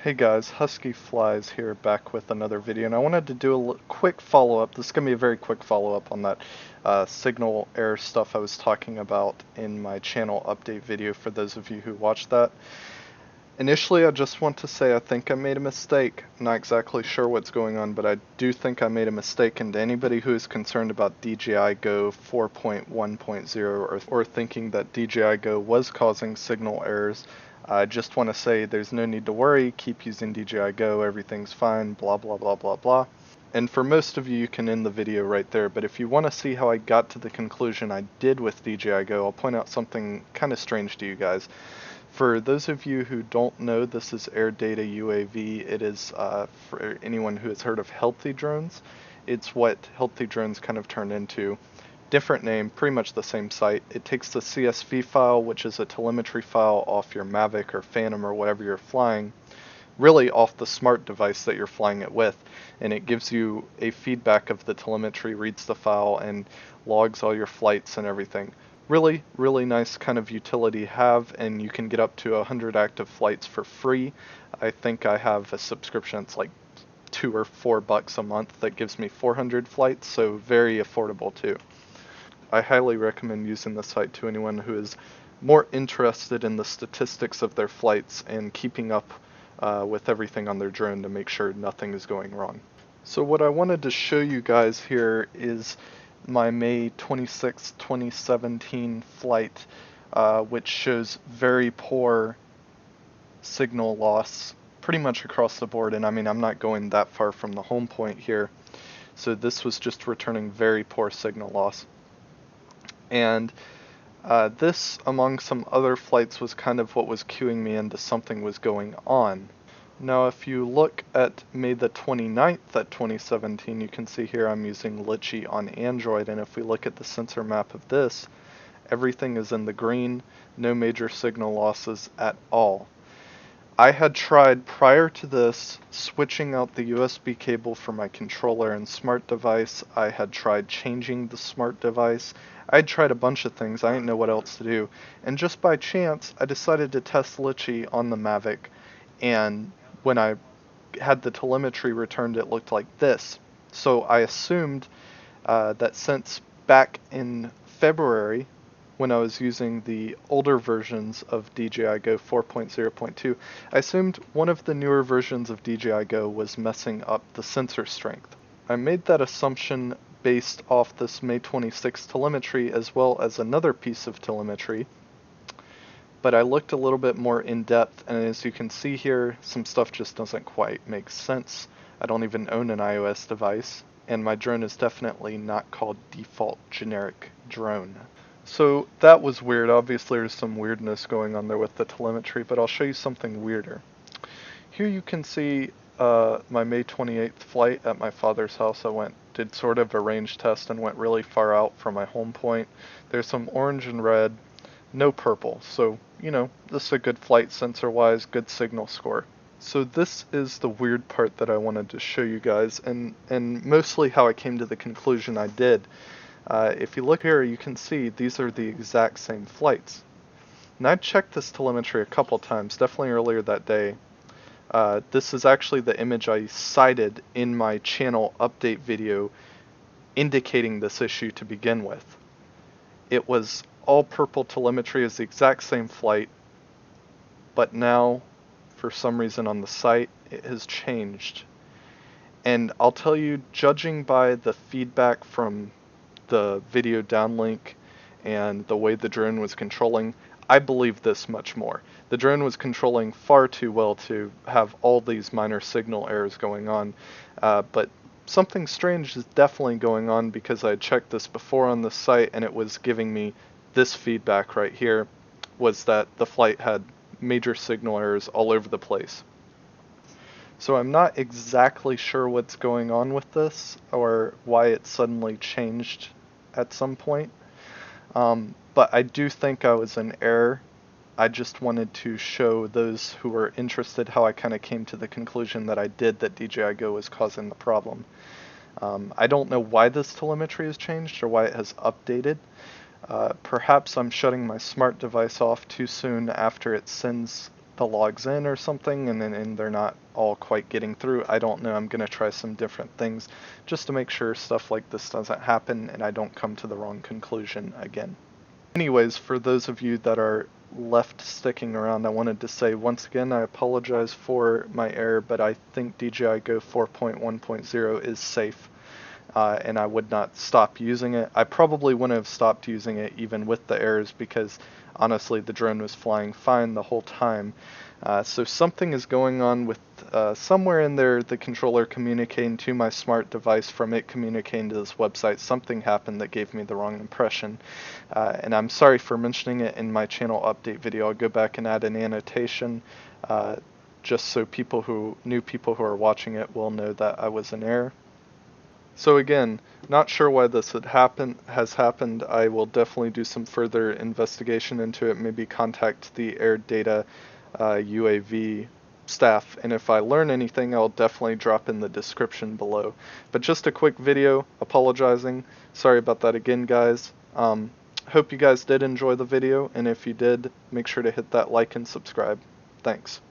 Hey guys, Husky-Flies here, back with another video, and I wanted to do a quick follow-up. This is going to be a very quick follow-up on that signal error stuff I was talking about in my channel update video for those of you who watched that. Initially, I just want to say I think I made a mistake. Not exactly sure what's going on, but I do think I made a mistake, and to anybody who is concerned about DJI Go 4.1.0 or thinking that DJI Go was causing signal errors, I just want to say there's no need to worry, keep using DJI Go, everything's fine, blah blah blah blah blah. And for most of you, you can end the video right there, but if you want to see how I got to the conclusion I did with DJI Go, I'll point out something kind of strange to you guys. For those of you who don't know, this is AirData UAV. It is, for anyone who has heard of healthy drones, it's what healthy drones kind of turn into. Different name, pretty much the same site. It takes the CSV file, which is a telemetry file off your Mavic or Phantom or whatever you're flying, really off the smart device that you're flying it with, and it gives you a feedback of the telemetry, reads the file, and logs all your flights and everything. Really, really nice kind of utility to have, and you can get up to 100 active flights for free. I think I have a subscription, it's like $2 or $4 a month that gives me 400 flights, so very affordable too. I highly recommend using the site to anyone who is more interested in the statistics of their flights and keeping up with everything on their drone to make sure nothing is going wrong. So what I wanted to show you guys here is my May 26, 2017 flight, which shows very poor signal loss pretty much across the board, and I mean I'm not going that far from the home point here, so this was just returning very poor signal loss. And this, among some other flights, was kind of what was cueing me into something was going on. Now, if you look at May the 29th at 2017, you can see here I'm using Litchi on Android, and if we look at the sensor map of this, everything is in the green, no major signal losses at all. I had tried, prior to this, switching out the USB cable for my controller and smart device. I had tried changing the smart device. I had tried a bunch of things. I didn't know what else to do. And just by chance, I decided to test Litchi on the Mavic. And when I had the telemetry returned, it looked like this. So I assumed that since back in February, when I was using the older versions of DJI Go 4.0.2, I assumed one of the newer versions of DJI Go was messing up the sensor strength. I made that assumption based off this May 26 telemetry as well as another piece of telemetry, but I looked a little bit more in depth, and as you can see here, some stuff just doesn't quite make sense. I don't even own an iOS device, and my drone is definitely not called default generic drone. So that was weird. Obviously there's some weirdness going on there with the telemetry, but I'll show you something weirder. Here you can see my May 28th flight at my father's house. I did sort of a range test and went really far out from my home point. There's some orange and red, no purple. So, you know, this is a good flight sensor-wise, good signal score. So this is the weird part that I wanted to show you guys, and mostly how I came to the conclusion I did. If you look here, you can see these are the exact same flights. And I checked this telemetry a couple times, definitely earlier that day. This is actually the image I cited in my channel update video indicating this issue to begin with. It was all purple telemetry, is the exact same flight, but now, for some reason on the site, it has changed. And I'll tell you, judging by the feedback from the video downlink and the way the drone was controlling, I believe this much more. The drone was controlling far too well to have all these minor signal errors going on, but something strange is definitely going on because I checked this before on the site and it was giving me this feedback right here, was that the flight had major signal errors all over the place. So I'm not exactly sure what's going on with this or why it suddenly changed at some point, but I do think I was in error. I just wanted to show those who were interested how I kind of came to the conclusion that I did, that DJI Go was causing the problem. I don't know why this telemetry has changed or why it has updated. Perhaps I'm shutting my smart device off too soon after it sends the logs in or something, and they're not all quite getting through. I don't know. I'm going to try some different things just to make sure stuff like this doesn't happen and I don't come to the wrong conclusion again. Anyways, for those of you that are left sticking around, I wanted to say once again I apologize for my error, but I think DJI Go 4.1.0 is safe. And I would not stop using it. I probably wouldn't have stopped using it even with the errors, because honestly the drone was flying fine the whole time. So something is going on with somewhere in there, the controller communicating to my smart device from it communicating to this website. Something happened that gave me the wrong impression. And I'm sorry for mentioning it in my channel update video. I'll go back and add an annotation just so new people who are watching it will know that I was in error. So again, not sure why this has happened. I will definitely do some further investigation into it, maybe contact the AirData UAV staff, and if I learn anything, I'll definitely drop in the description below. But just a quick video apologizing. Sorry about that again, guys. Hope you guys did enjoy the video, and if you did, make sure to hit that like and subscribe. Thanks.